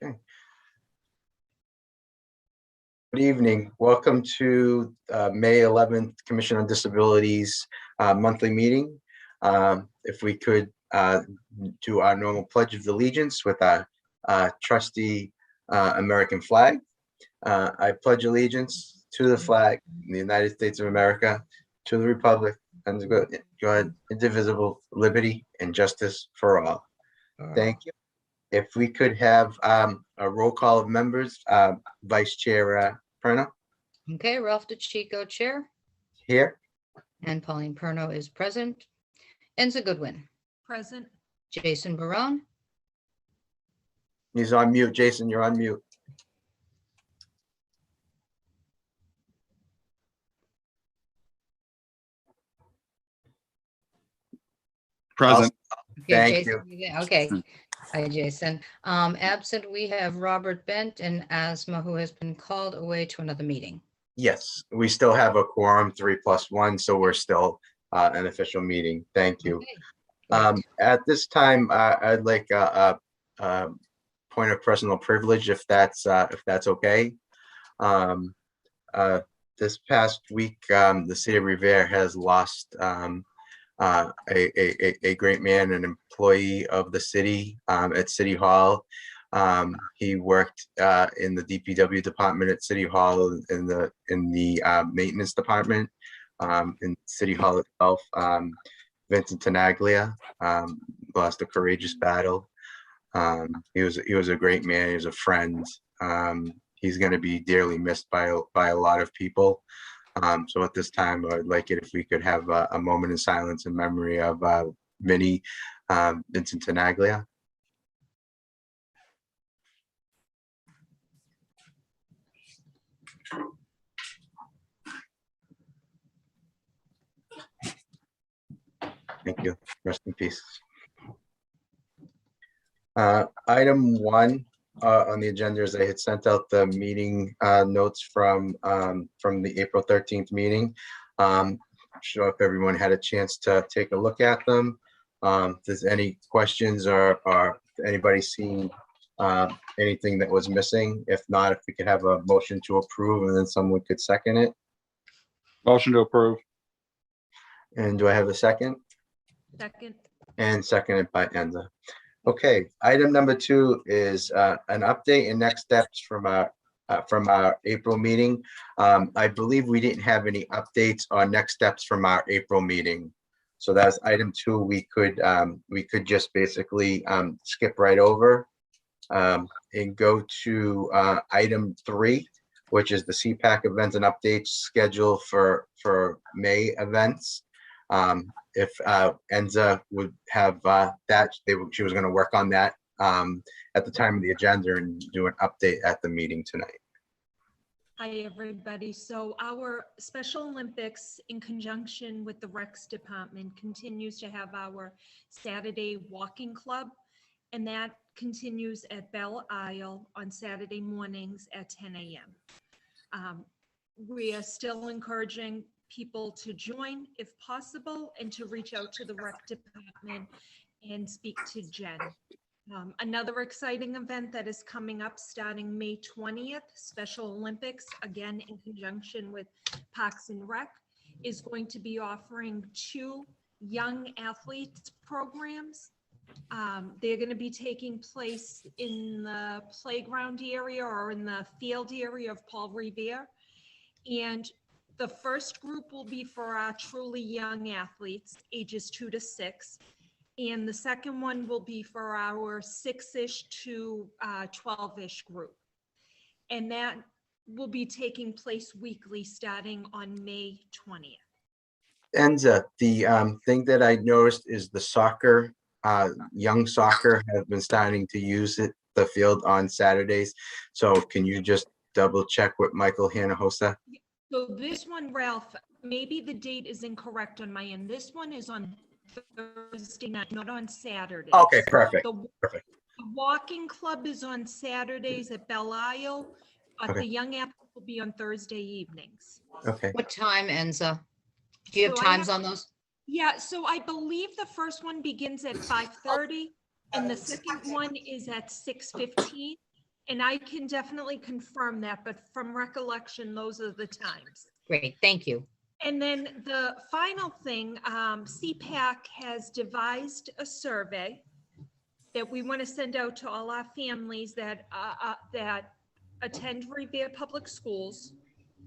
Okay. Good evening. Welcome to May 11th Commission on Disabilities monthly meeting. If we could do our normal Pledge of Allegiance with our trusty American flag. I pledge allegiance to the flag of the United States of America, to the republic, and to God, indivisible, liberty and justice for all. Thank you. If we could have a roll call of members, Vice Chair Perno. Okay, Ralph DeChico, Chair. Here. And Pauline Perno is present. Enza Goodwin. Present. Jason Barone. He's on mute. Jason, you're on mute. Present. Thank Jason, you. Okay. Hi, Jason. Absent, we have Robert Bent and Asma, who has been called away to another meeting. Yes, we still have a quorum, 3+1, so we're still an official meeting. Thank you. Okay, At this time, I'd like a point of personal privilege, if that's okay. This past week, the city of Revere has lost a great man, an employee of the city at City Hall. He worked in the DPW department at City Hall, in the maintenance department in City Hall itself. Vincent Tenaglia lost a courageous battle. He was a great man. He was a friend. He's going to be dearly missed by a lot of people. So at this time, I'd like it if we could have a moment in silence in memory of Vincent Tenaglia. Thank you. Rest in peace. Item 1 on the agenda is I had sent out the meeting notes from the April 13th meeting. Sure if everyone had a chance to take a look at them. If there's any questions or anybody seen anything that was missing? If not, if we could have a motion to approve and then someone could second it. Motion to approve. And do I have a second? Second. And seconded by Enza. Okay, item number 2 is an update and next steps from our April meeting. I believe we didn't have any updates on next steps from our April meeting. So that's item 2. We could just basically skip right over and go to item 3, which is the CPAC events and updates schedule for May events. If Enza would have that, she was going to work on that at the time of the agenda and do an update at the meeting tonight. Hi, everybody. So our Special Olympics, in conjunction with the Recs Department, continues to have our Saturday walking club, and that continues at Belle Isle on Saturday mornings at 10 a.m. We are still encouraging people to join if possible and to reach out to the rec department and speak to Jen. Another exciting event that is coming up starting May 20th, Special Olympics, again in conjunction with Parks and Rec, is going to be offering 2 young athletes programs. They're going to be taking place in the playground area or in the field area of Paul Revere. And the first group will be for our truly young athletes, ages 2 to 6. And the second one will be for our 6-ish to 12-ish group. And that will be taking place weekly starting on May 20th. Enza, the thing that I noticed is the soccer, young soccer has been starting to use the field on Saturdays. So can you just double check with Michael Hanahosa? So this one, Ralph, maybe the date is incorrect on my end. This one is on Thursday night, not on Saturday. Okay, perfect. The walking club is on Saturdays at Belle Isle, but Okay. the young athletes will be on Thursday evenings. Okay. what time, Enza? Do you have So times on those? Yeah, so I believe the first one begins at 5:30 and the second one is at 6:15. And I can definitely confirm that, but from recollection, those are the times. Great, thank you. And then the final thing, CPAC has devised a survey that we want to send out to all our families that attend Revere Public Schools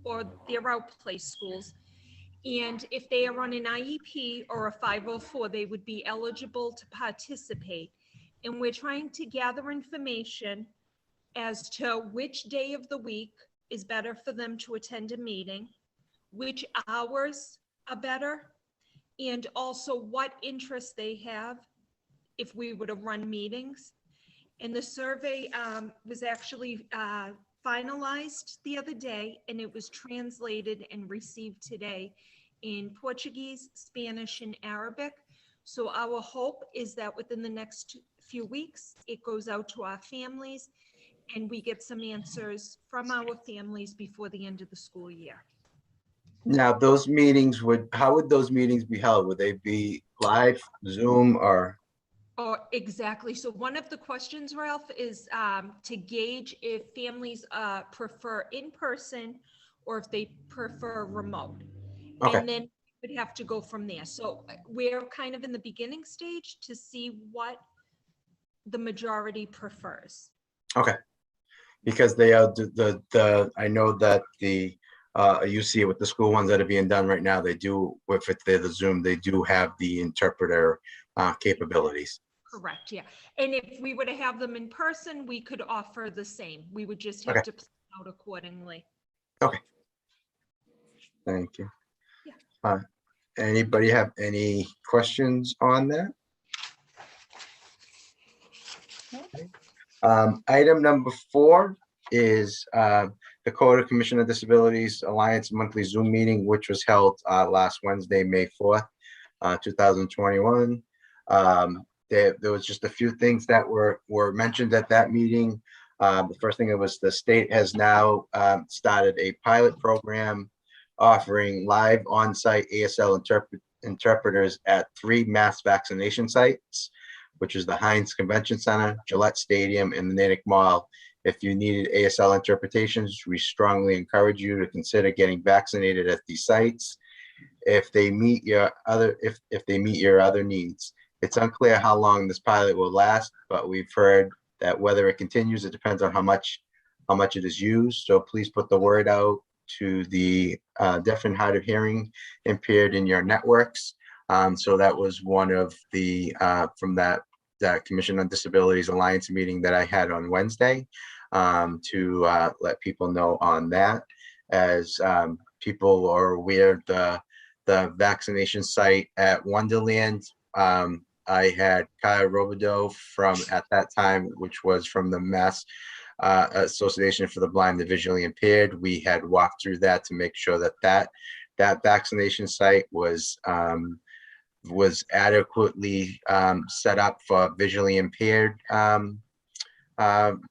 or their outplace schools. And if they are on an IEP or a 504, they would be eligible to participate. And we're trying to gather information as to which day of the week is better for them to attend a meeting, which hours are better, and also what interests they have if we were to run meetings. And the survey was actually finalized the other day, and it was translated and received today in Portuguese, Spanish, and Arabic. So our hope is that within the next few weeks, it goes out to our families and we get some answers from our families before the end of the school year. Now, those meetings how would those meetings be held? Would they be live, Zoom, or? Oh, exactly. So one of the questions, Ralph, is to gauge if families prefer in-person or if they prefer remote. Okay. And then we'd have to go from there. So we're kind of in the beginning stage to see what the majority prefers. Okay. Because they are I know that you see it with the school ones that are being done right now, they do, if they're the Zoom, they do have the interpreter capabilities. Correct, yeah. And if we were to have them in person, we could offer the same. We would just have Okay. to plan out accordingly. Okay. Thank you. Yeah. Anybody have any questions on that? Item number 4 is the Dakota Commission on Disabilities Alliance monthly Zoom meeting, which was held last Wednesday, May 4th, 2021. There was just a few things that were mentioned at that meeting. The first thing was the state has now started a pilot program offering live on-site ASL interpreters at 3 mass vaccination sites, which is the Heinz Convention Center, Gillette Stadium, and the Natick Mall. If you needed ASL interpretations, we strongly encourage you to consider getting vaccinated at these sites if they meet your other needs. It's unclear how long this pilot will last, but we've heard that whether it continues, it depends on how much it is used. So please put the word out to the deaf and hard of hearing impaired in your networks. So that was one of the from that Commission on Disabilities Alliance meeting that I had on Wednesday, to let people know on that. As people are aware, the vaccination site at Wonderland, I had Kaya Robideau from, at that time, which was from the Mass Association for the Blind and Visually Impaired. We had walked through that to make sure that vaccination site was adequately set up for visually impaired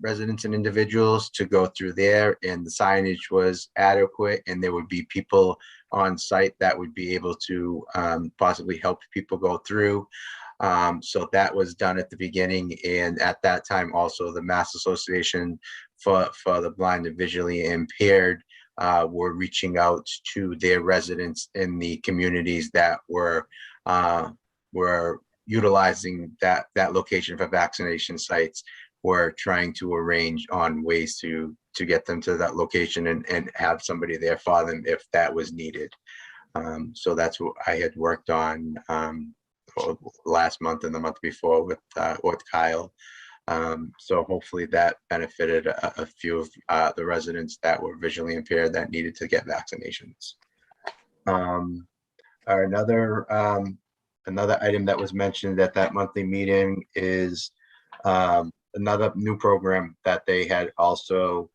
residents and individuals to go through there, and the signage was adequate, and there would be people on site that would be able to possibly help people go through. So that was done at the beginning, and at that time also the Mass Association for the Blind and Visually Impaired were reaching out to their residents in the communities that were utilizing that location for vaccination sites. Were trying to arrange on ways to get them to that location and have somebody there for them if that was needed. So that's what I had worked on last month and the month before with Kyle. So hopefully that benefited a few of the residents that were visually impaired that needed to get vaccinations. Another item that was mentioned at that monthly meeting is another new program that they had also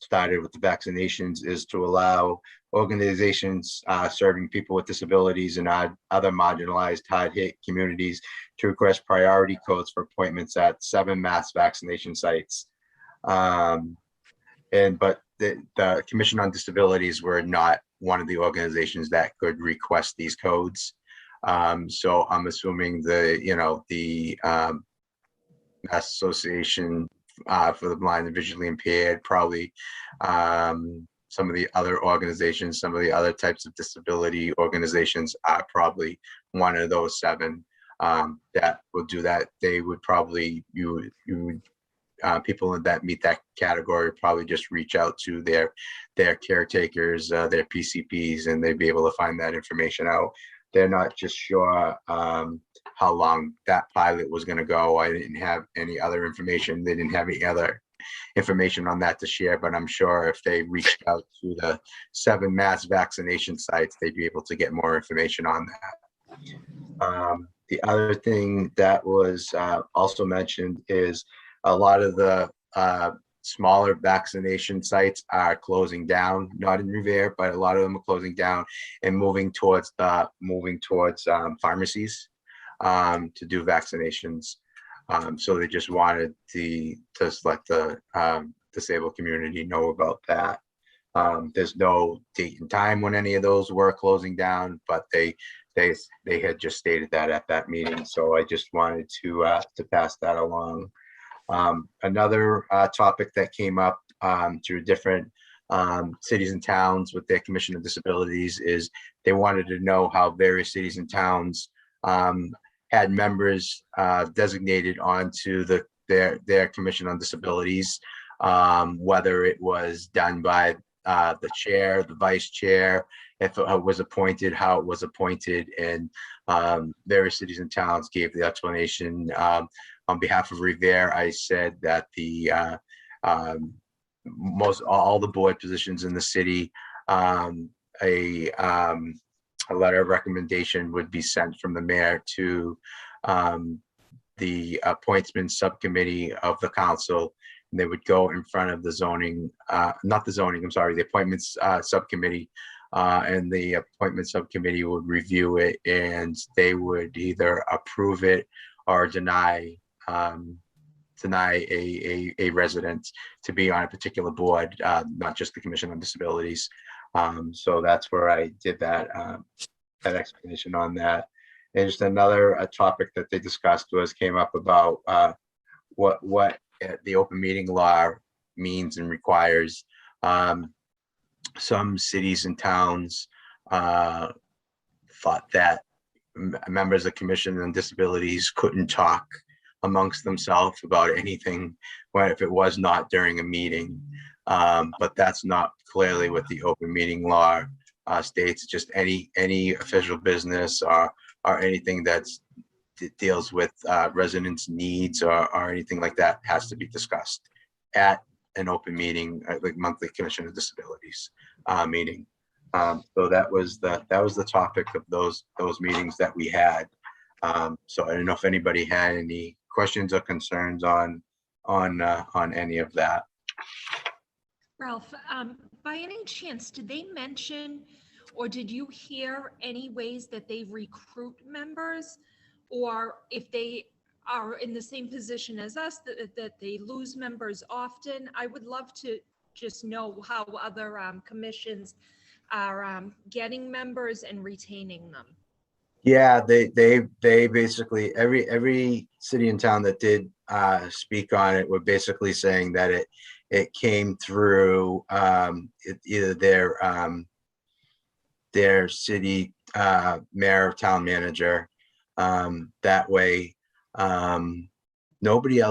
started with the vaccinations, is to allow organizations serving people with disabilities and other marginalized hard-hit communities to request priority codes for appointments at 7 mass vaccination sites. But the Commission on Disabilities were not one of the organizations that could request these codes. So I'm assuming the Mass Association for the blind and visually impaired, probably some of the other organizations, some of the other types of disability organizations are probably one of those 7 that will do that. They would probably, you would people that meet that category probably just reach out to their caretakers, their PCPs, and they'd be able to find that information out. They're not just sure how long that pilot was going to go. I didn't have any other information. They didn't have any other information on that to share, but I'm sure if they reached out to the 7 mass vaccination sites, they'd be able to get more information on that. The other thing that was also mentioned is a lot of the smaller vaccination sites are closing down, not in Revere, but a lot of them are closing down and moving towards pharmacies to do vaccinations. So they just wanted to let the disabled community know about that. There's no date and time when any of those were closing down, but they had just stated that at that meeting. So I just wanted to pass that along. Another topic that came up through different cities and towns with their Commission of Disabilities is they wanted to know how various cities and towns had members designated onto their Commission on Disabilities, whether it was done by the chair, the vice chair, if it was appointed, how it was appointed, and various cities and towns gave the explanation. On behalf of Revere, I said that the all the board positions in the city, a letter of recommendation would be sent from the mayor to the appointments subcommittee of the council. And they would go in front of the zoning, not the zoning, I'm sorry, the appointments subcommittee. And the appointment subcommittee would review it, and they would either approve it or deny a resident to be on a particular board, not just the Commission on Disabilities. So that's where I did that explanation on that. And just another topic that they discussed came up about what the open meeting law means and requires. Some cities and towns thought that members of Commission on Disabilities couldn't talk amongst themselves about anything if it was not during a meeting. But that's not clearly what the open meeting law states. Just any official business or anything that deals with residents' needs or anything like that has to be discussed at an open meeting, like monthly Commission of Disabilities meeting. So that was the topic of those meetings that we had. So I don't know if anybody had any questions or concerns on any of that. Ralph, by any chance, did they mention, or did you hear any ways that they recruit members? Or if they are in the same position as us, that they lose members often? I would love to just know how other commissions are getting members and retaining them. Yeah, they basically, every city and town that did speak on it were basically saying that it came through either their city mayor or town manager. That way, nobody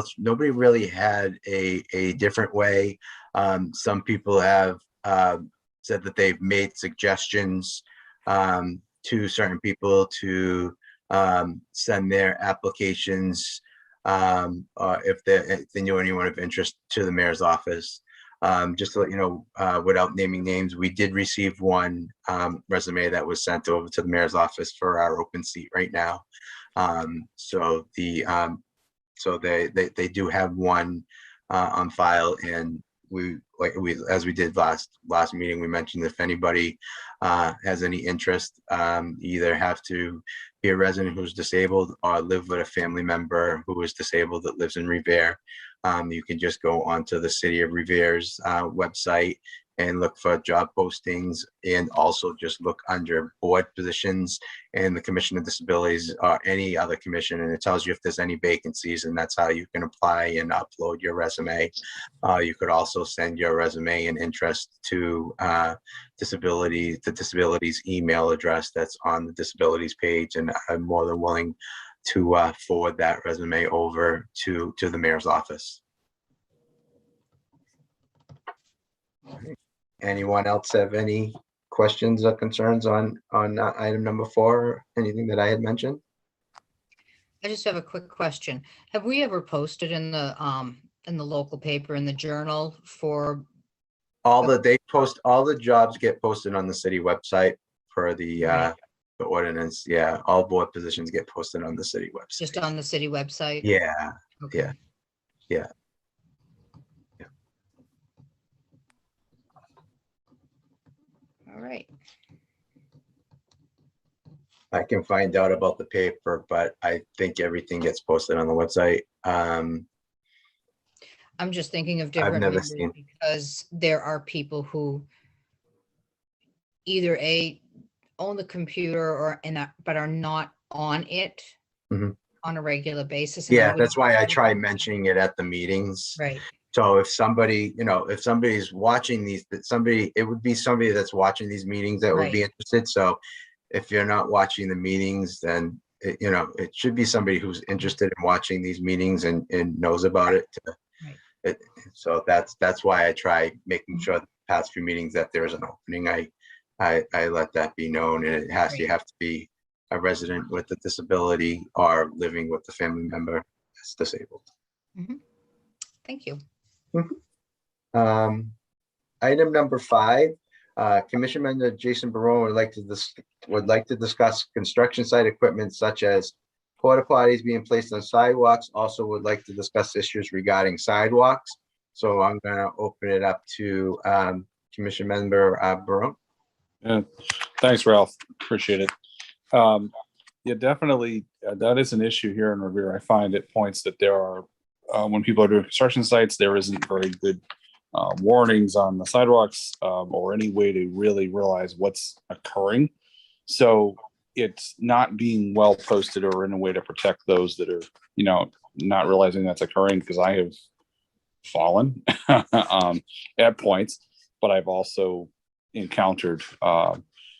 really had a different way. Some people have said that they've made suggestions to certain people to send their applications if they knew anyone of interest to the mayor's office. Just to let you know, without naming names, we did receive one resume that was sent over to the mayor's office for our open seat right now. So they do have one on file, and as we did last meeting, we mentioned if anybody has any interest, either have to be a resident who's disabled or live with a family member who is disabled that lives in Revere. You can just go onto the City of Revere's website and look for job postings, and also just look under board positions and the Commission of Disabilities or any other commission, and it tells you if there's any vacancies, and that's how you can apply and upload your resume. You could also send your resume and interest to the disabilities email address that's on the disabilities page, and I'm more than willing to forward that resume over to the mayor's office. Anyone else have any questions or concerns on item number 4? Anything that I had mentioned? I just have a quick question. Have we ever posted in the local paper, in the journal for, All the jobs get posted on the city website per the Right. the ordinance. Yeah, all board positions get posted on the city website. just on the city website? Yeah, Okay. yeah. All right. I can find out about the paper, but I think everything gets posted on the website. I'm just thinking of different never members seen- because there are people who either own the computer or but are not on it Mhm. on a regular basis. and I Yeah, wouldn't- that's why I try mentioning it at the meetings. Right, So if somebody, if somebody's watching it would be somebody that's watching these meetings that would be Right. interested. So if you're not watching the meetings, then, it should be somebody who's interested in watching these meetings and knows about it. Right. So that's why I try making sure the past few meetings that there's an opening. I let that be known, and you Right. have to be a resident with a disability or living with a family member that's disabled. thank you. Item number 5, Commission Member Jason Barone would like to discuss construction site equipment such as porta potties being placed on sidewalks. Also would like to discuss issues regarding sidewalks. So I'm gonna open it up to Commission Member Barone. Yeah, thanks, Ralph. Appreciate it. Yeah, definitely, that is an issue here in Revere. I find it points that there are, when people are doing construction sites, there isn't very good warnings on the sidewalks or any way to really realize what's occurring. So it's not being well posted or in a way to protect those that are, not realizing that's occurring, because I have fallen at points, but I've also encountered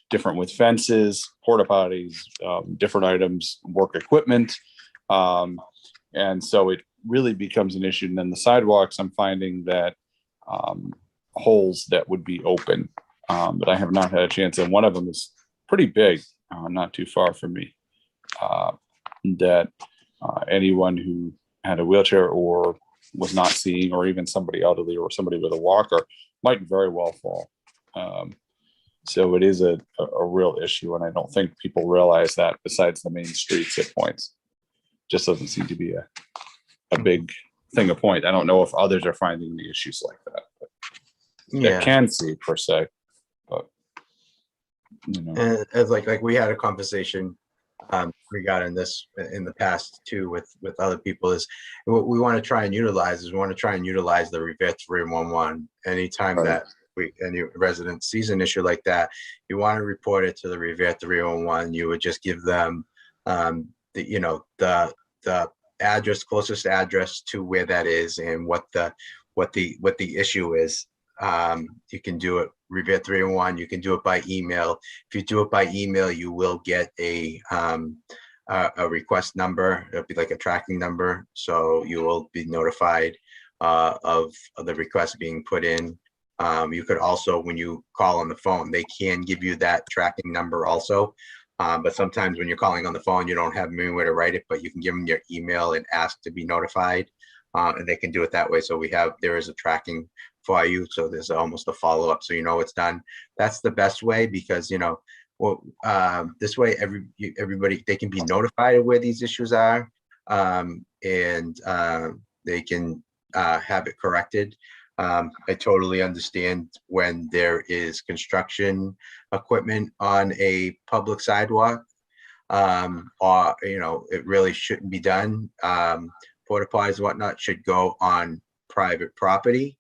different with fences, porta potties, different items, work equipment. And so it really becomes an issue. And then the sidewalks, I'm finding that holes that would be open, but I have not had a chance. And one of them is pretty big, not too far from me, that anyone who had a wheelchair or was not seeing, or even somebody elderly or somebody with a walker might very well fall. So it is a real issue, and I don't think people realize that besides the main streets at points. Just doesn't seem to be a big thing of point. I don't know if others are finding the issues like that. That can see per se, but And as like we had a conversation regarding this in the past too with other people, is what we want to try and utilize the Revere 311 anytime Right. that any resident sees an issue like that. You want to report it to the Revere 311. You would just give them the address, closest address to where that is, and what the issue is. You can do it Revere 301. You can do it by email. If you do it by email, you will get a request number. It'll be like a tracking number, so you will be notified of the request being put in. You could also, when you call on the phone, they can give you that tracking number also. But sometimes when you're calling on the phone, you don't have anywhere to write it, but you can give them your email and ask to be notified, and they can do it that way. So there is a tracking for you. So there's almost a follow-up, so it's done. That's the best way, because this way everybody, they can be notified of where these issues are, and they can have it corrected. I totally understand when there is construction equipment on a public sidewalk, or it really shouldn't be done. Porta potties and whatnot should go on private property.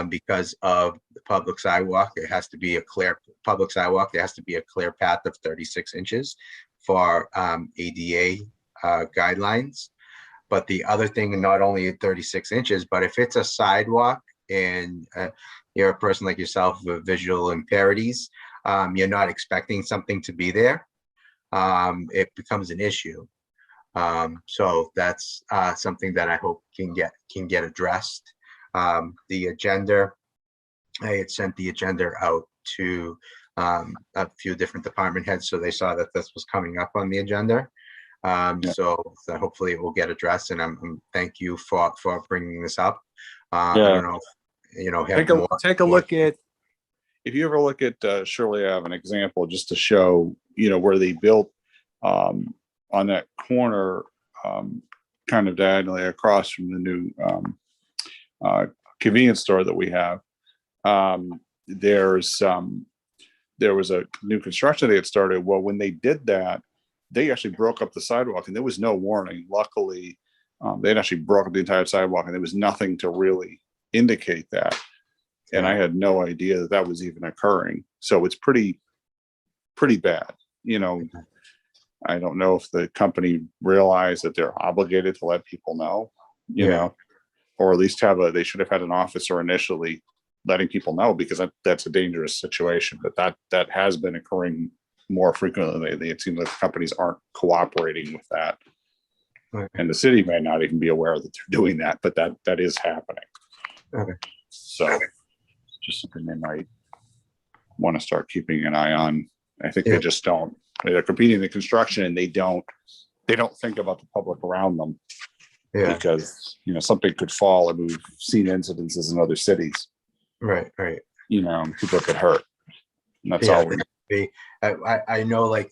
because of the public sidewalk. It has to be a clear public sidewalk. There has to be a clear path of 36 inches for ADA guidelines. But the other thing, not only at 36 inches, but if it's a sidewalk and you're a person like yourself with visual impairments, you're not expecting something to be there, it becomes an issue. So that's something that I hope can get addressed. The agenda, I had sent the agenda out to a few different department heads, so they saw that this was coming up on the agenda. So hopefully it will get addressed, and I'm thank you for bringing this up. I don't know if, have Take a look at, if you ever look at Shirley Ave, an example, just to show, where they built on that corner, kind of diagonally across from the new convenience store that we have. There was a new construction they had started. Well, when they did that, they actually broke up the sidewalk, and there was no warning. Luckily, they'd actually broke up the entire sidewalk, and there was nothing to really indicate that. And I had no idea that that was even occurring. So it's pretty bad. I don't know if the company realized that they're obligated to let people know, or at least they should have had an officer initially letting people know, because that's a dangerous situation. But that has been occurring more frequently lately. It seems like companies aren't cooperating with that. Okay. And the city may not even be aware that they're doing that, but that is happening. Okay. So just something they might want to start keeping an eye on. I think they just don't. They're competing in the construction, and they don't think about the public around them. Yeah. Because something could fall, and we've seen incidences in other cities. Right. People get hurt. And that's all. I know, like,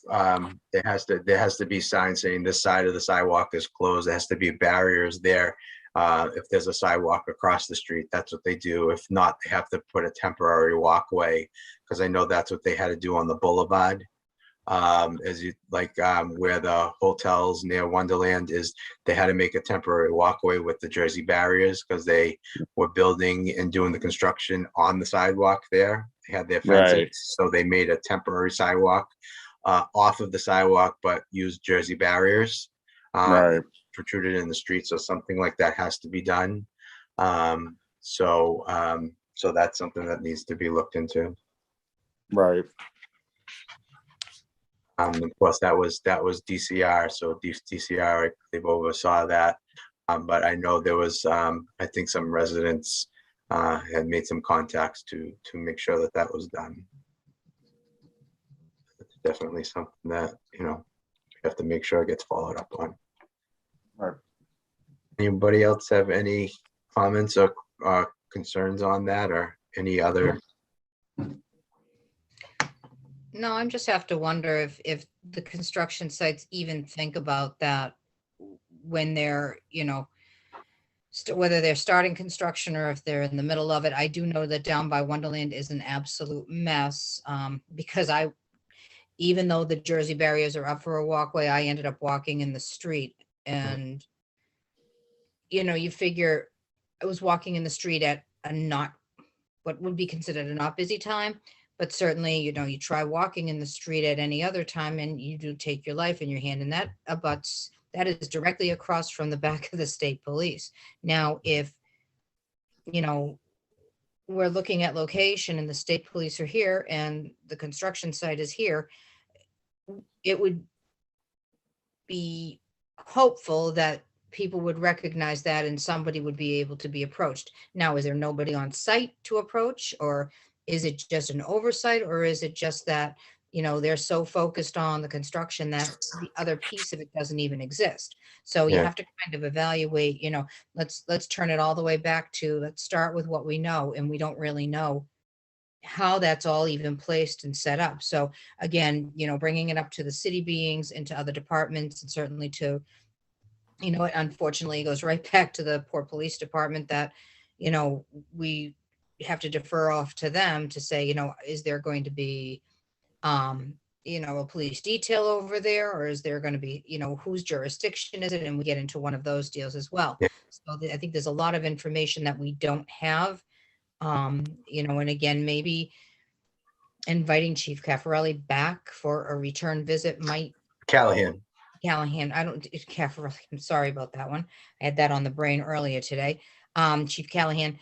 there has to be signs saying this side of the sidewalk is closed. There has to be barriers there. If there's a sidewalk across the street, that's what they do. If not, they have to put a temporary walkway, because I know that's what they had to do on the boulevard. Where the hotels near Wonderland is, they had to make a temporary walkway with the Jersey barriers, because they were building and doing the construction on the sidewalk there. They had their fencing, so they made a temporary sidewalk off of the sidewalk, but used Jersey barriers protruded in the street. So something like that has to be done. So that's something that needs to be looked into. Right. Of course, that was DCR. So DCR, I believe, oversaw that. But I know there was, I think some residents had made some contacts to make sure that was done. It's definitely something that, we have to make sure it gets followed up on. Right. Anybody else have any comments or concerns on that, or any other? No, I just have to wonder if the construction sites even think about that when they're, whether they're starting construction or if they're in the middle of it. I do know that down by Wonderland is an absolute mess, because even though the Jersey barriers are up for a walkway, I ended up walking in the street, and you figure I was walking in the street at a not what would be considered a not busy time. But certainly, you try walking in the street at any other time, and you do take your life in your hand, and that is directly across from the back of the state police. Now, if, we're looking at location and the state police are here and the construction site is here, it would be hopeful that people would recognize that and somebody would be able to be approached. Now, is there nobody on site to approach, or is it just an oversight, or is it just that, they're so focused on the construction that the other piece of it doesn't even exist? So you have to kind of evaluate, let's turn it all the way back to, let's start with what we know, and we don't really know how that's all even placed and set up. So again, bringing it up to the city beings and to other departments, and certainly to, unfortunately, it goes right back to the poor police department that, we have to defer off to them to say, is there going to be, a police detail over there, or is there going to be, whose jurisdiction is it? And we get into one of those deals as well. So I think there's a lot of information that we don't have And again, maybe inviting Chief Caffarelli back for a return visit might Callahan. Callahan, Caffarelli, I'm sorry about that one. I had that on the brain earlier today. Chief Callahan,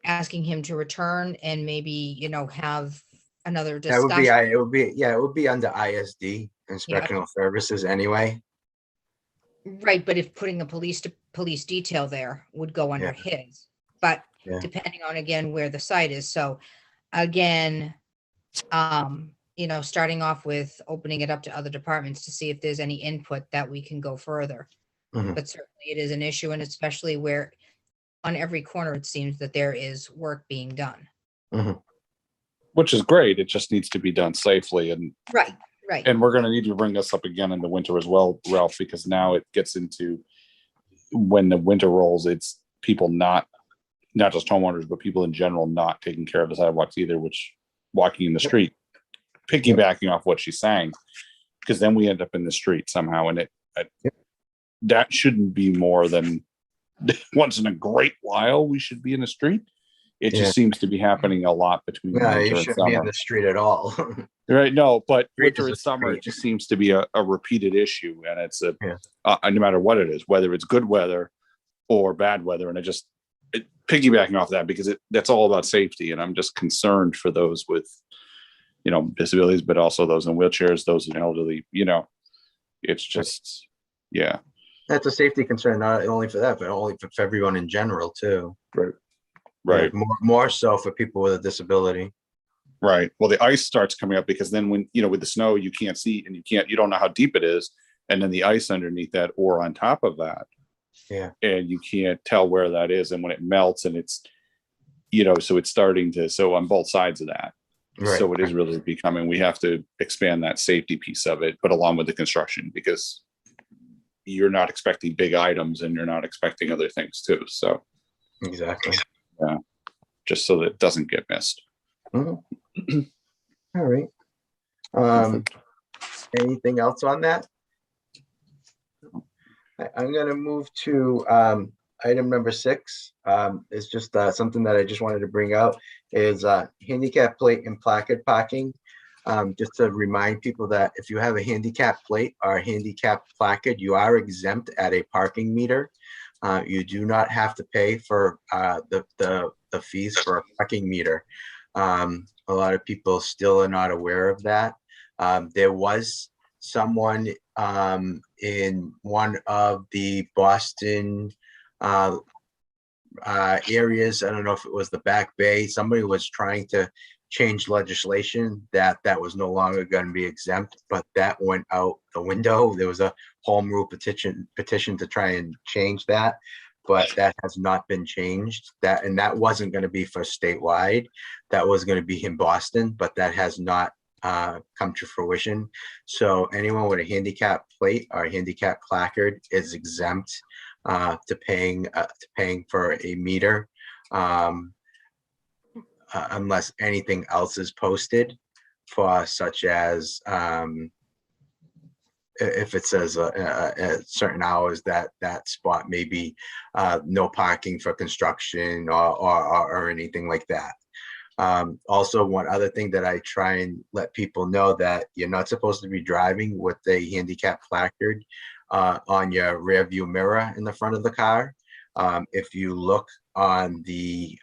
asking him to return and maybe, have another That would be, discussion. it would be under ISD, inspectional services anyway. Right, but if putting a police detail there would go under his, but Yeah. depending on, again, where the site is. So again, starting off with opening it up to other departments to see if there's any input that we can go further. Mhm. But certainly it is an issue, and especially where on every corner it seems that there is work being done. Mhm. Which is great. It just needs to be done safely. And Right. we're going to need to bring this up again in the winter as well, Ralph, because now it gets into when the winter rolls, it's people not just homeowners, but people in general not taking care of the sidewalks either, which walking in the street, piggybacking off what she's saying, because then we end up in the street somehow. And that shouldn't be more than once in a great while we should be in the street. It just seems to be happening a lot between No, winter you and shouldn't be summer. in the street at all. Right. No, but Street winter is and a summer, street. it just seems to be a repeated issue. And it's no matter what it is, whether it's good weather or bad weather. And piggybacking off that, because that's all about safety. And I'm just concerned for those with, disabilities, but also those in wheelchairs, those in elderly, it's just, That's a safety concern, not only for that, but only for everyone in general too. Right. More so for people with a disability. Right. Well, the ice starts coming up because then when, with the snow, you can't see and you don't know how deep it is. And then the ice underneath that or on top of that. Yeah. And you can't tell where that is. And when it melts and it's, so it's starting to, so on both sides of that. Right. So it is really becoming, we have to expand that safety piece of it, but along with the construction, because you're not expecting big items and you're not expecting other things too. So. Exactly. Yeah. Just so that it doesn't get missed. Mm-hmm. All right. Anything else on that? I'm going to move to item number 6. It's just something that I just wanted to bring out is handicap plate and placard parking. Just to remind people that if you have a handicap plate or a handicap placard, you are exempt at a parking meter. You do not have to pay for the fees for a parking meter. A lot of people still are not aware of that. There was someone in one of the Boston areas, I don't know if it was the Back Bay, somebody was trying to change legislation that was no longer going to be exempt, but that went out the window. There was a home rule petition to try and change that, but that has not been changed. That wasn't going to be for statewide. That was going to be in Boston, but that has not come to fruition. So anyone with a handicap plate or a handicap placard is exempt to paying for a meter, unless anything else is posted for, such as if it says at certain hours that spot may be no parking for construction or anything like that. Also, one other thing that I try and let people know, that you're not supposed to be driving with a handicap placard on your rear view mirror in the front of the car. If you look on the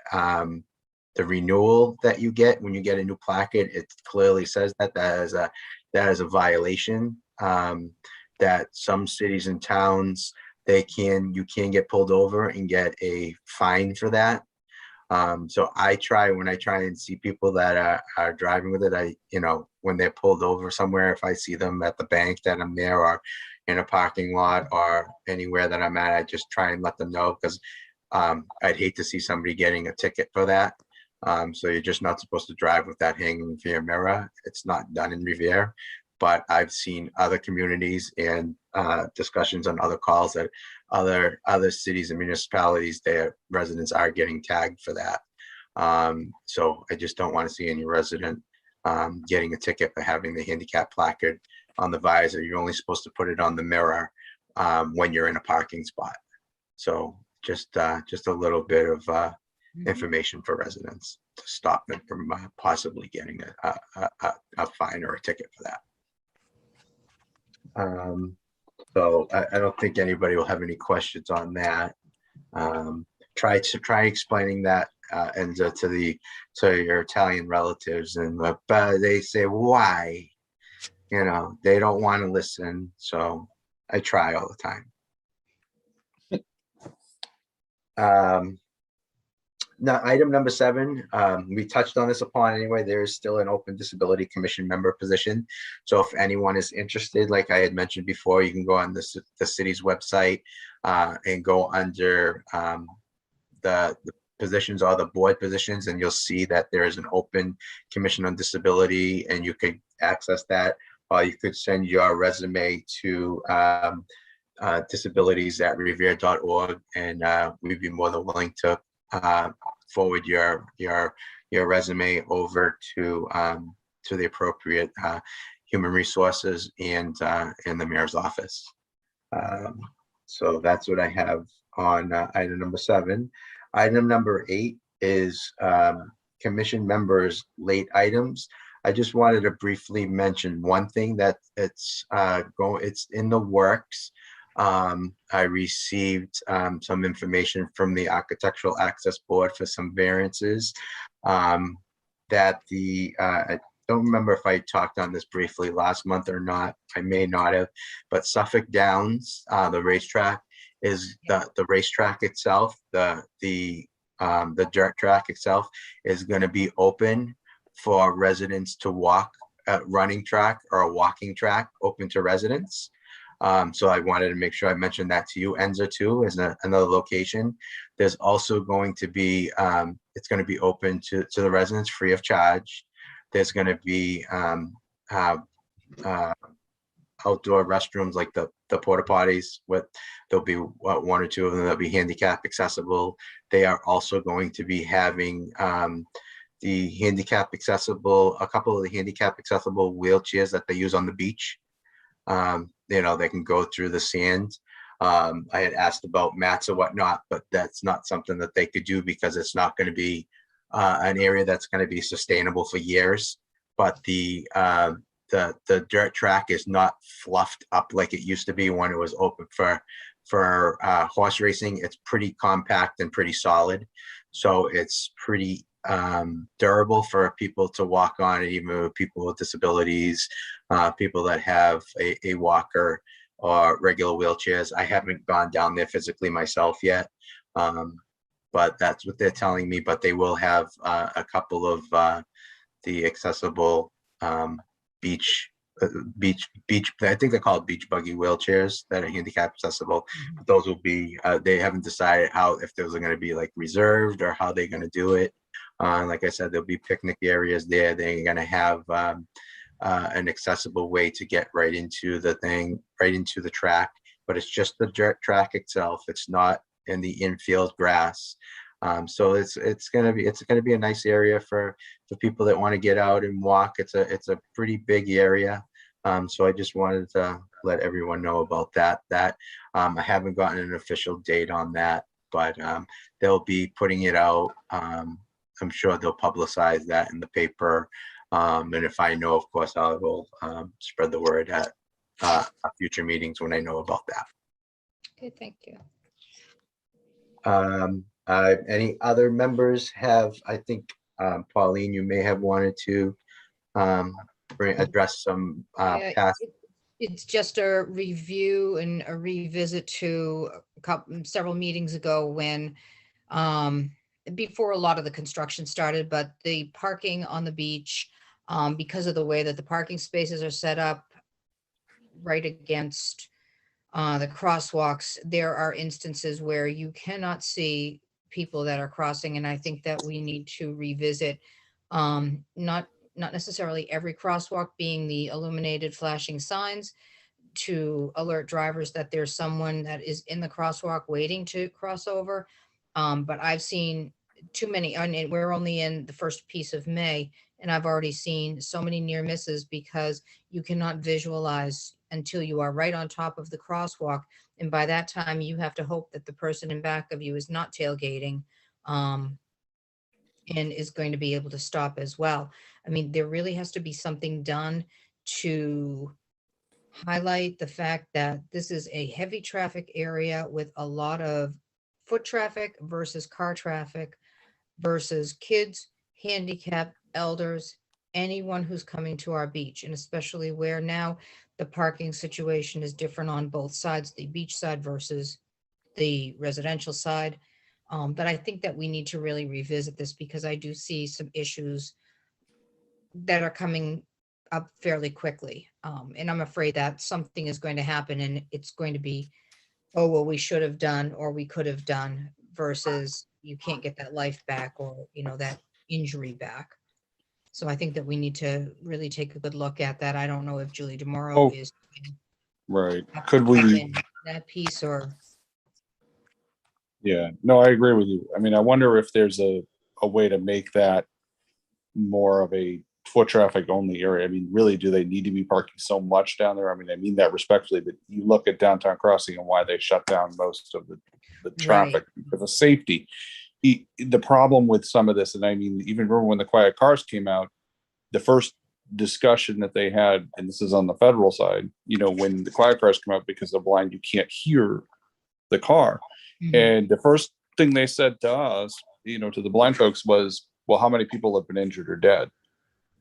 renewal that you get when you get a new placard, it clearly says that is a violation. That some cities and towns, you can get pulled over and get a fine for that. So when I try and see people that are driving with it, when they're pulled over somewhere, if I see them at the bank that I'm there or in a parking lot or anywhere that I'm at, I just try and let them know, because I'd hate to see somebody getting a ticket for that. So you're just not supposed to drive with that hanging from your mirror. It's not done in Revere, but I've seen other communities and discussions on other calls that other cities and municipalities, their residents are getting tagged for that. So I just don't want to see any resident getting a ticket for having the handicap placard on the visor. You're only supposed to put it on the mirror when you're in a parking spot. So just a little bit of information for residents to stop them from possibly getting a fine or a ticket for that. So I don't think anybody will have any questions on that. Try explaining that and to your Italian relatives, and they say why, they don't want to listen. So I try all the time. Now, item number 7, we touched on this upon anyway. There is still an open disability commission member position. So if anyone is interested, like I had mentioned before, you can go on the city's website and go under the positions or the board positions, and you'll see that there is an open commission on disability, and you could access that, or you could send your resume to disabilities@revere.org, and we'd be more than willing to forward your resume over to the appropriate human resources and in the mayor's office. So that's what I have on item number 7. Item number 8 is commission members' late items. I just wanted to briefly mention one thing, that it's in the works. I received some information from the Architectural Access Board for some variances that I don't remember if I talked on this briefly last month or not. I may not have, but Suffolk Downs, the racetrack, is the racetrack itself, the dirt track itself is going to be open for residents to walk, running track or a walking track open to residents. So I wanted to make sure I mentioned that to you. Enza too is another location. There's also going to be, it's going to be open to the residents free of charge. There's going to be outdoor restrooms, like the porta potties. There'll be 1 or 2 of them that'll be handicap accessible. They are also going to be having the handicap accessible, a couple of the handicap accessible wheelchairs that they use on the beach. They can go through the sand. I had asked about mats or whatnot, but that's not something that they could do because it's not going to be an area that's going to be sustainable for years. But the dirt track is not fluffed up like it used to be when it was open for horse racing. It's pretty compact and pretty solid, so it's pretty durable for people to walk on, even with people with disabilities, people that have a walker or regular wheelchairs. I haven't gone down there physically myself yet, but that's what they're telling me. But they will have a couple of the accessible beach, I think they're called beach buggy wheelchairs that are handicap accessible. But those will be, they haven't decided if those are going to be like reserved or how they're going to do it. Like I said, there'll be picnic areas there. They're going to have an accessible way to get right into the track, but it's just the dirt track itself. It's not in the infield grass. So it's gonna be a nice area for people that want to get out and walk. It's a pretty big area. So I just wanted to let everyone know about that. I haven't gotten an official date on that, but they'll be putting it out. I'm sure they'll publicize that in the paper. And if I know, of course, I will spread the word at future meetings when I know about that. Okay, thank you. Any other members have, I think, Pauline, you may have wanted to address some Yeah, past. It's just a review and a revisit to several meetings ago when before a lot of the construction started, but the parking on the beach, because of the way that the parking spaces are set up right against the crosswalks, there are instances where you cannot see people that are crossing, and I think that we need to revisit not necessarily every crosswalk being the illuminated flashing signs to alert drivers that there's someone that is in the crosswalk waiting to cross over. But I've seen too many, and we're only in the first piece of May, and I've already seen so many near misses because you cannot visualize until you are right on top of the crosswalk. And by that time, you have to hope that the person in back of you is not tailgating. and is going to be able to stop as well. I mean, there really has to be something done to highlight the fact that this is a heavy traffic area with a lot of foot traffic versus car traffic versus kids, handicap, elders, anyone who's coming to our beach, and especially where now the parking situation is different on both sides, the beach side versus the residential side. But I think that we need to really revisit this because I do see some issues that are coming up fairly quickly. And I'm afraid that something is going to happen and it's going to be, oh, well, we should have done or we could have done versus you can't get that life back or, that injury back. So I think that we need to really take a good look at that. I don't know if Julie tomorrow Oh. is Right. up Could up we? in that piece or, Yeah, no, I agree with you. I mean, I wonder if there's a way to make that more of a foot traffic only area. I mean, really, do they need to be parking so much down there? I mean that respectfully, but you look at downtown crossing and why they shut down most of the traffic because of safety. The problem with some of this, and I mean, even remember when the quiet cars came out, the first discussion that they had, and this is on the federal side, when the quiet cars come out because they're blind, you can't hear the car. Mhm. And the first thing they said to us, to the blind folks was, well, how many people have been injured or dead?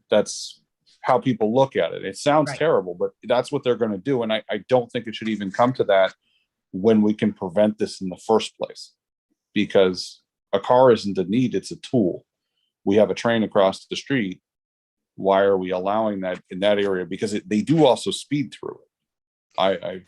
That's how people look at it. It sounds Right. terrible, but that's what they're going to do. And I don't think it should even come to that when we can prevent this in the first place, because a car isn't a need, it's a tool. We have a train across the street. Why are we allowing that in that area? Because they do also speed through it.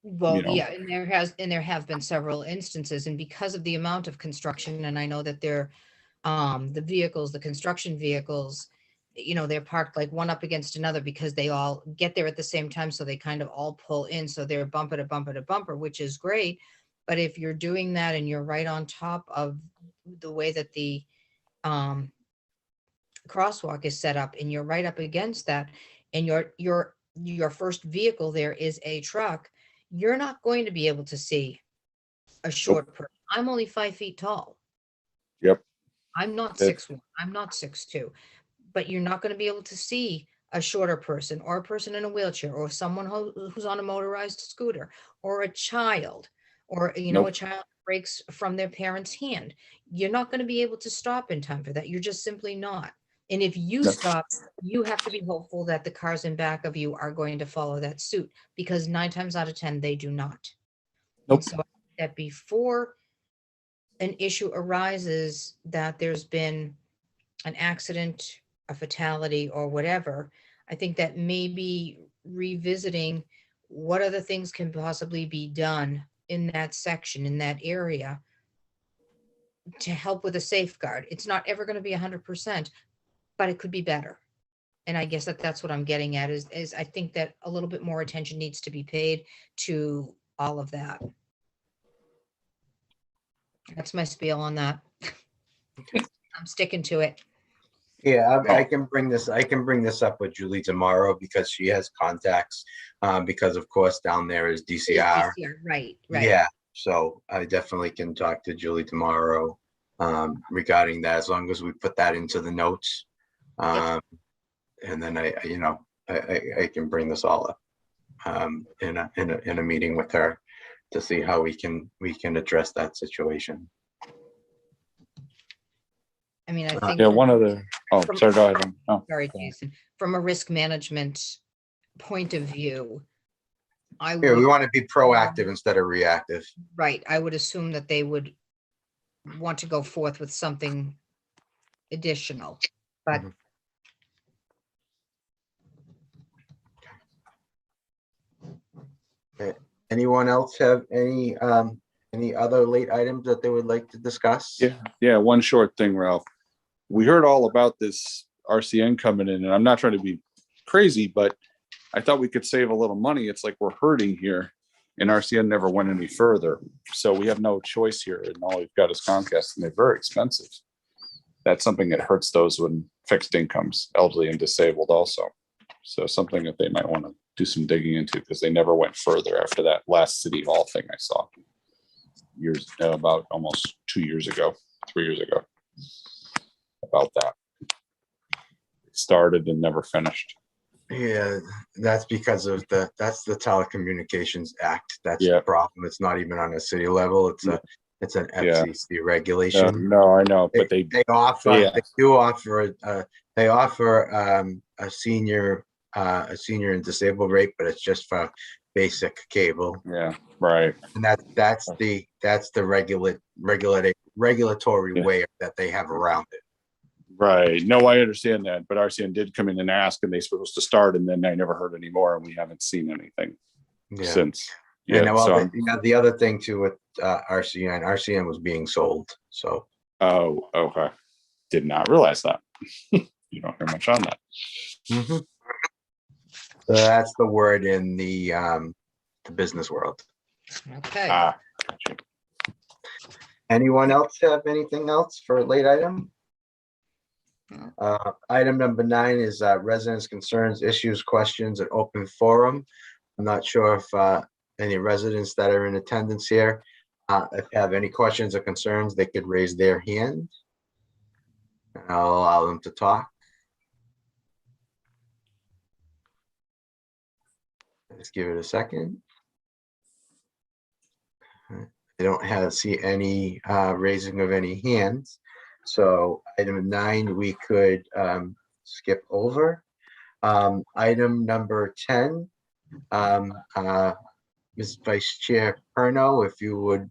Well, You know. yeah, and there have been several instances, and because of the amount of construction, and I know that the vehicles, the construction vehicles, they're parked like one up against another because they all get there at the same time, so they kind of all pull in, so they're bumper to bumper to bumper, which is great. But if you're doing that and you're right on top of the way that the um crosswalk is set up and you're right up against that and your first vehicle there is a truck, you're not going to be able to see a short person. I'm only 5 feet tall. Yep. I'm not That's- 6'1", I'm not 6'2", but you're not going to be able to see a shorter person or a person in a wheelchair or someone who's on a motorized scooter or a child or, a Nope. child breaks from their parent's hand. You're not going to be able to stop in time for that. You're just simply not. And if you No. stop, you have to be hopeful that the cars in back of you are going to follow that suit because 9 times out of 10, they do not. Nope. And so that before an issue arises that there's been an accident, a fatality, or whatever, I think that maybe revisiting what other things can possibly be done in that section, in that area, to help with a safeguard. It's not ever going to be 100%, but it could be better. And I guess that's what I'm getting at is I think that a little bit more attention needs to be paid to all of that. That's my spiel on that. I'm sticking to it. Yeah, I can bring this up with Julie tomorrow because she has contacts, because of course down there is DCR. Right. Yeah, so I definitely can talk to Julie tomorrow regarding that, as long as we put that into the notes. And then I can bring this all up in a meeting with her to see how we can address that situation. I mean, I think. Yeah, one of the. Oh, sorry. Go ahead. Oh, Sorry, Jason. From a risk management point of view, I Yeah, we would, want to be proactive instead of reactive. right, I would assume that they would want to go forth with something additional, but Anyone else have any other late items that they would like to discuss? yeah. One short thing, Ralph. We heard all about this RCN coming in, and I'm not trying to be crazy, but I thought we could save a little money. It's like we're hurting here, and RCN never went any further. So we have no choice here, and all we've got is Comcast, and they're very expensive. That's something that hurts those with fixed incomes, elderly and disabled also. So something that they might want to do some digging into, because they never went further after that last City Hall thing I saw about almost 2 years ago, 3 years ago. about that. Started and never finished. Yeah, that's because of that's the Telecommunications Act. That's Yeah. the problem. It's not even on a city level. It's an Yeah. FCC regulation. No, I know, but They offer, yeah. they do offer, they offer a senior and disabled rate, but it's just for basic cable. Yeah, right. And that's the regulatory Yeah. way that they have around it. Right. No, I understand that, but RCN did come in and ask, and they supposed to start, and then I never heard any more, and we haven't seen anything Yeah. since. And Yeah. well, So, the other thing too with RCN was being sold. So oh, okay. Did not realize that. You don't hear much on that. so that's the word in the business world. Okay. Gotcha. Anyone else have anything else for a late item? No. Item number 9 is residents' concerns, issues, questions, and open forum. I'm not sure if any residents that are in attendance here, if have any questions or concerns, they could raise their hand. I'll allow them to talk. Let's give it a second. I don't see any raising of any hands. So item 9, we could skip over. Item number 10, Ms. Vice Chair Perno, if you would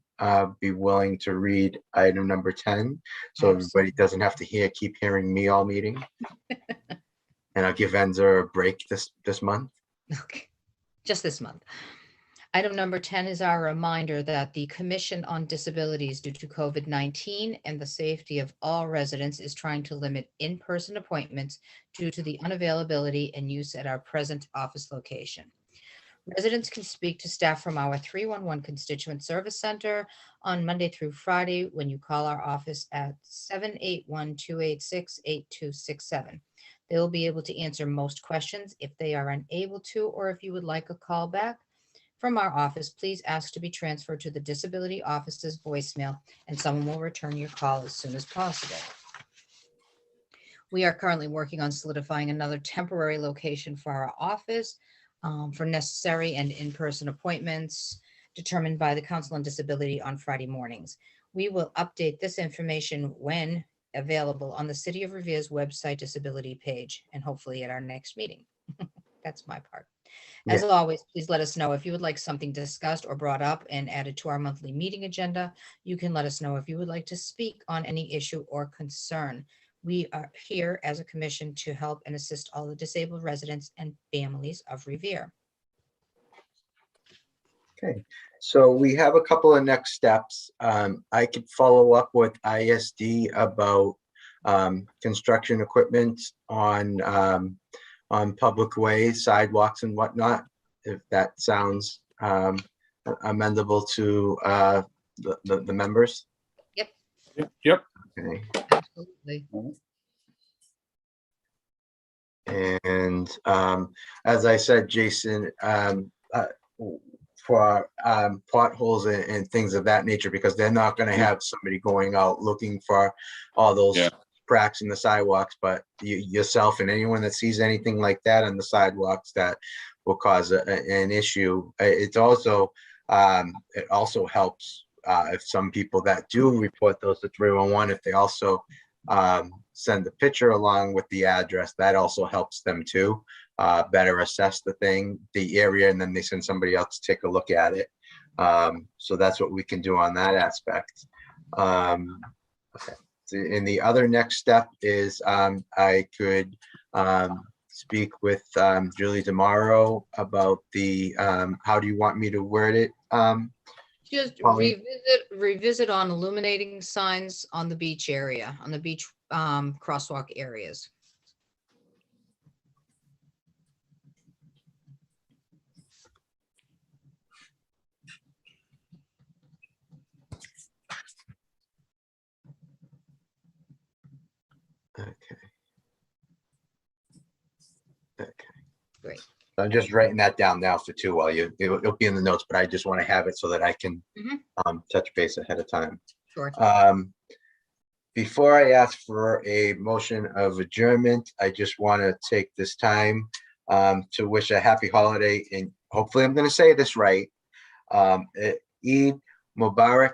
be willing to read item number 10, so everybody doesn't have to keep hearing me all meeting. And I'll give Enza a break this month. Okay, just this month. Item number 10 is our reminder that the Commission on Disabilities due to COVID-19 and the safety of all residents is trying to limit in-person appointments due to the unavailability and use at our present office location. Residents can speak to staff from our 311 Constituent Service Center on Monday through Friday when you call our office at 781-286-8267. They will be able to answer most questions. If they are unable to, or if you would like a call back from our office, please ask to be transferred to the Disability Office's voicemail, and someone will return your call as soon as possible. We are currently working on solidifying another temporary location for our office for necessary and in-person appointments determined by the Council on Disability on Friday mornings. We will update this information when available on the City of Revere's website disability page, and hopefully at our next meeting. That's my part. As always, please let us know if you would like something discussed or brought up and added to our monthly meeting agenda. You can let us know if you would like to speak on any issue or concern. We are here as a commission to help and assist all the disabled residents and families of Revere. Okay, so we have a couple of next steps. I could follow up with ISD about construction equipment on public ways, sidewalks and whatnot, if that sounds amendable to the members. Yep. Okay. Absolutely. And as I said, Jason, for potholes and things of that nature, because they're not going to have somebody going out looking for all those cracks in the sidewalks, but yourself and anyone that sees anything like that on the sidewalks that will cause an issue. It also helps if some people that do report those to 311, if they also send the picture along with the address, that also helps them to better assess the area, and then they send somebody else to take a look at it. So that's what we can do on that aspect. Okay. And the other next step is I could speak with Julie tomorrow about the how do you want me to word it? Just Pauline? revisit on illuminating signs on the beach area, on the beach crosswalk areas. Okay. Okay. Great. I'm just writing that down now for two while it'll be in the notes, but I just want to have it so that I can touch base ahead of time. Sure. Before I ask for a motion of adjournment, I just want to take this time to wish a happy holiday, and hopefully I'm going to say this right. Eid Mubarak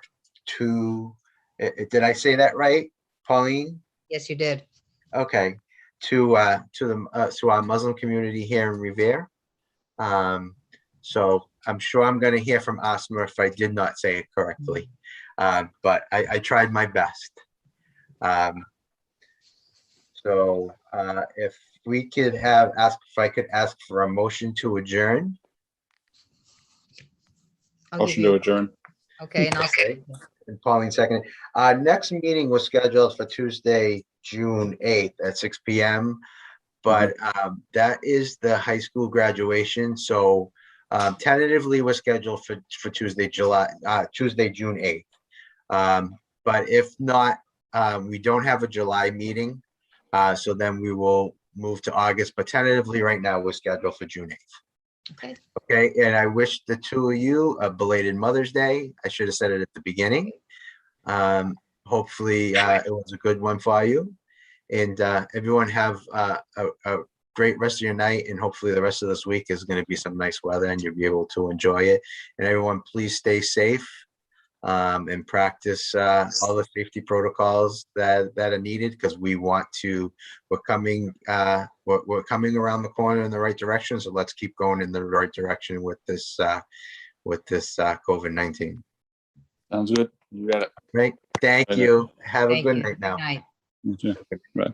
to, did I say that right, Pauline? Yes, you did. Okay, to our Muslim community here in Revere. So I'm sure I'm going to hear from Asma if I did not say it correctly, but I tried my best. So if we could if I could ask for a motion to adjourn. I'll give Motion you- to adjourn. Okay, and I'll, Okay, and Pauline seconded. Our next meeting was scheduled for Tuesday, June 8th at 6 p.m. But that is the high school graduation. So tentatively we're scheduled for Tuesday, June 8th. But if not, we don't have a July meeting. So then we will move to August, but tentatively right now we're scheduled for June 8th. okay, Okay, and I wish the two of you a belated Mother's Day. I should have said it at the beginning. Hopefully it was a good one for you. And everyone have a great rest of your night. And hopefully the rest of this week is going to be some nice weather and you'll be able to enjoy it. And everyone, please stay safe and practice all the safety protocols that are needed, because we're coming around the corner in the right direction. So let's keep going in the right direction with this COVID-19. Sounds good. You got it. Right. Thank Bye. you. Have a thank good you. night now. Good night. You too. Bye.